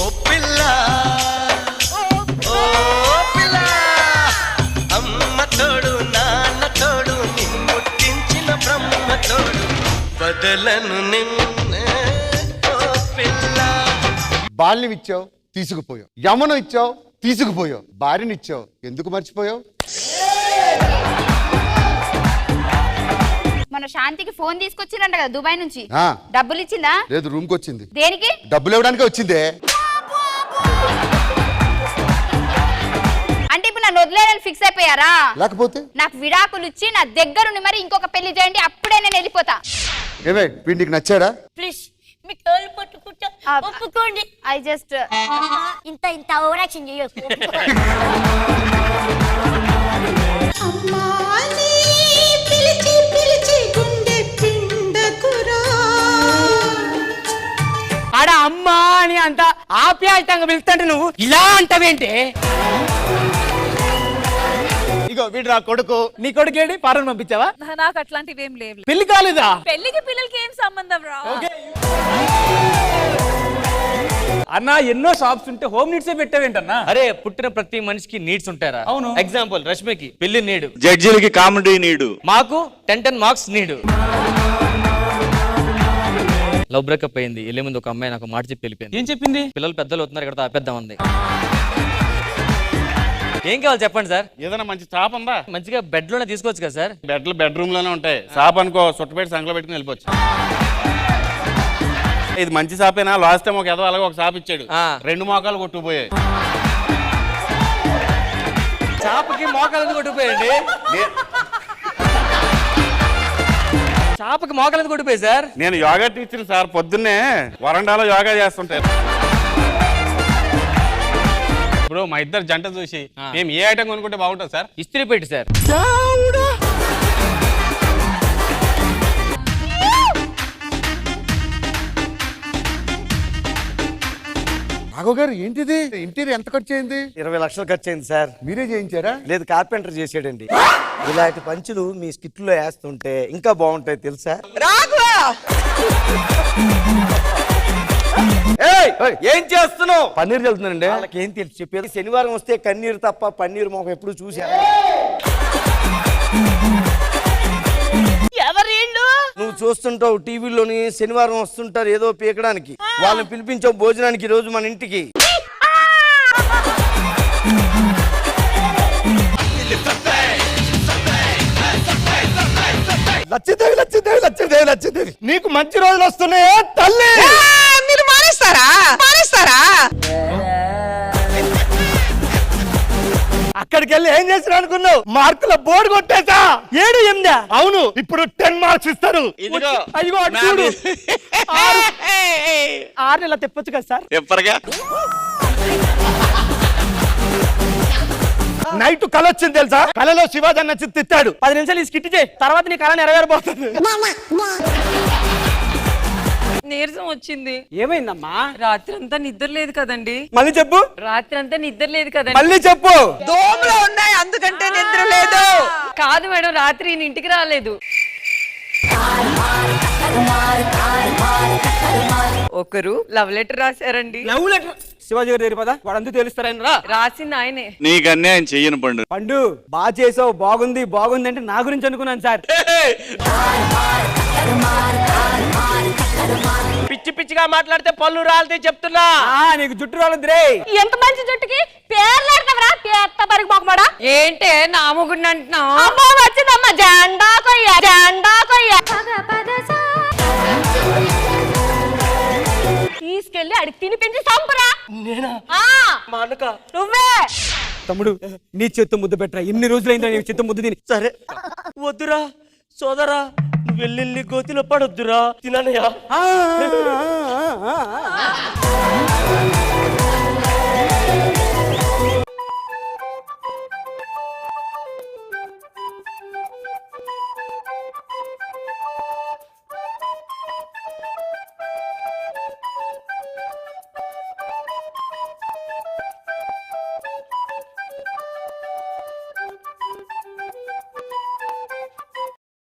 ఓ పిల్ల ఓ పిల్ల అమ్మ తోడు నాన్న తోడు నిన్నుట్టించిన బ్రహ్మ తోడు బదలను నిన్నే ఓ పిల్ల. బాల్యం ఇచ్చావు తీసుకుపోయావు, యమనం ఇచ్చావు తీసుకుపోయావు, భార్యనిచ్చావు ఎందుకు మర్చిపోయావు? మన శాంతికి ఫోన్ తీసుకొచ్చిందంట కదా దుబాయ్ నుంచి, డబ్బులు ఇచ్చిందా? లేదు, రూమ్ కి వచ్చింది. దేనికి? డబ్బులు ఇవ్వడానికి వచ్చిందే. అంటే ఇప్పుడు నన్ను వదిలేదని ఫిక్స్ అయిపోయారా? లేకపోతే నాకు విడాకులు ఇచ్చి నా దగ్గరుండి మరి ఇంకొక పెళ్లి చేయండి, అప్పుడే నేను వెళ్ళిపోతా. ఏమే వీడికి నచ్చాడా? ప్లీజ్ మీ కాళ్ళు పట్టుకుంటా ఒప్పుకోండి. ఐ జస్ట్ ఇంత ఓవరాక్షన్ చేయకు. ఆడ అమ్మా అని అంత ఆప్యాయంగా పిలుస్తుంటే నువ్వు ఇలా అంటావేంటి? ఇగో వీడు నా కొడుకు. నీ కొడుకు ఏంటి? పారను పంపించావా? నాకు అట్లాంటివి ఏం లేవు. పెళ్లి కాలేదా? పెళ్లికి పిల్లలకి ఏం సంబంధం రా. అన్నా ఎన్నో షాప్స్ ఉంటే హోమ్ నీడ్స్ పెట్టావేంటన్నా? అరే పుట్టిన ప్రతి మనిషికి నీడ్స్ ఉంటారా? అవును. ఎగ్జాంపుల్ రష్మికి పెళ్లి నీడు, జడ్జిలకి కామెడీ నీడు, మాకు 10 మార్క్స్ నీడు. లవ్ బ్రేకప్ అయింది, వెళ్ళే ముందు ఒక అమ్మాయి నాకు మాట చెప్పి వెళ్ళిపోయింది. ఏం చెప్పింది? పిల్లలు పెద్దలు అవుతున్నారు, ఇక్కడ ఆపేద్దాం ఉంది. ఏం కావాలి చెప్పండి సార్? ఏదైనా మంచి షాప్ ఉందా? మంచిగా బెడ్ లోనే తీసుకోవచ్చు కదా సార్? బెడ్రూమ్ లోనే ఉంటాయి. షాప్ అనుకో సుట్టపెట్టి సంకలో పెట్టుకుని వెళ్ళిపోవచ్చు. ఇది మంచి షాపేనా? లాస్ట్ టైం ఒక ఎదో అలాగే ఒక షాప్ ఇచ్చాడు, 2 మోకాలు కొట్టుకుపోయాయి. చాపకి మోకాలు కొట్టుకుపోయండి. చాపకి మోకాలు కొట్టుకుపోయి సార్. నేను యోగా టీచర్ సార్, పొద్దున్నే వరండాలో యోగా చేస్తుంటాను. ఇప్పుడు మా ఇద్దరు జంట చూసి మేము ఏ ఐటమ్ కొనుక్కుంటే బాగుంటుంది సార్? ఇస్త్రీ పెట్టి సార్. రాఘవ్ గారు ఏంటిది? ఇంటీరియర్ ఎంత ఖర్చు అయింది? 20 లక్షలు ఖర్చు అయింది సార్. మీరే చేయించారా? లేదు, కార్పెంటర్ చేసాడండి. ఇలాంటి పంచులు మీ స్కిట్లో వేస్తుంటే ఇంకా బాగుంటాయి తెలుసా? ఏం చేస్తున్నావు? పన్నీర్ చల్లుతున్నానండి. వాళ్ళకి ఏం తెలుసు చెప్పేది? శనివారం వస్తే కన్నీరు తప్ప పన్నీర్ మొహం ఎప్పుడు చూసా? నువ్వు చూస్తుంటావు టీవీలోని, శనివారం వస్తుంటారు ఏదో పీకడానికి. వాళ్ళని పిలిపించావు భోజనానికి ఈ రోజు మన ఇంటికి. లచ్చిదేవి లచ్చిదేవి లచ్చిదేవి లచ్చిదేవి, నీకు మంచి రోజులు వస్తున్నాయా తల్లి? మీరు మానేస్తారా? అక్కడికి వెళ్ళి ఏం చేసిన అనుకున్నావు? మార్కుల బోర్డు కొట్టేసా. 7, 8. అవును, ఇప్పుడు 10 మార్క్స్ ఇస్తారు. అయ్యో చూడు, 6 నెలలు తెప్పొచ్చు కదా సార్? ఎప్పటిగా నైట్ కళ వచ్చింది తెలుసా? కళలో శివాజీ అన్న తిట్టాడు. 10 నిమిషాలు ఈ స్కిట్ చేయి, తర్వాత నీ కళ నెరవేరబోతుంది. నీరసం వచ్చింది. ఏమైందమ్మా? రాత్రి అంతా నిద్ర లేదు కదండి. మళ్ళీ చెప్పు. రాత్రి అంతా నిద్ర లేదు కదండి. మళ్ళీ చెప్పు. దోమలు ఉన్నాయి అందుకంటే నిద్ర లేదు. కాదు మేడం, రాత్రి ఈయన ఇంటికి రాలేదు. ఒకరు లవ్ లెటర్ రాశారండి. Love letter? శివాజీ గారి దగ్గర పదా, వాడంతా తెలుస్తారని రా. రాసింది ఆయనే. నీకు అన్యాయం చెయ్యను పండు. పండు బాగా చేసావు, బాగుంది బాగుంది అంటే నా గురించి అనుకున్నాను సార్. పిచ్చి పిచ్చిగా మాట్లాడితే పళ్ళు రాలితే చెప్తున్నా. నీకు జుట్టు రాలేదు రే. ఎంత మంచి జుట్టుకి పేర్లాడతావరా? పేర్త బరికి పోకమాడా ఏంటే నా మొగుడిని అంటున్నావు? అమ్మా వచ్చిందమ్మా, జెండా కొయ్య జెండా కొయ్య. తీసుకెళ్ళి అడిగి తినిపించి చంపురా. నేనా? మా అన్నక? నువ్వే. తమ్ముడు నీ చేత్తో ముద్దు పెట్టరా, ఇన్ని రోజులైందా నీ చేత్తో ముద్దు తిని. సరే వద్దురా సోదరా, నువ్వు వెళ్ళి గోతిలో పడొద్దురా, తిననయా.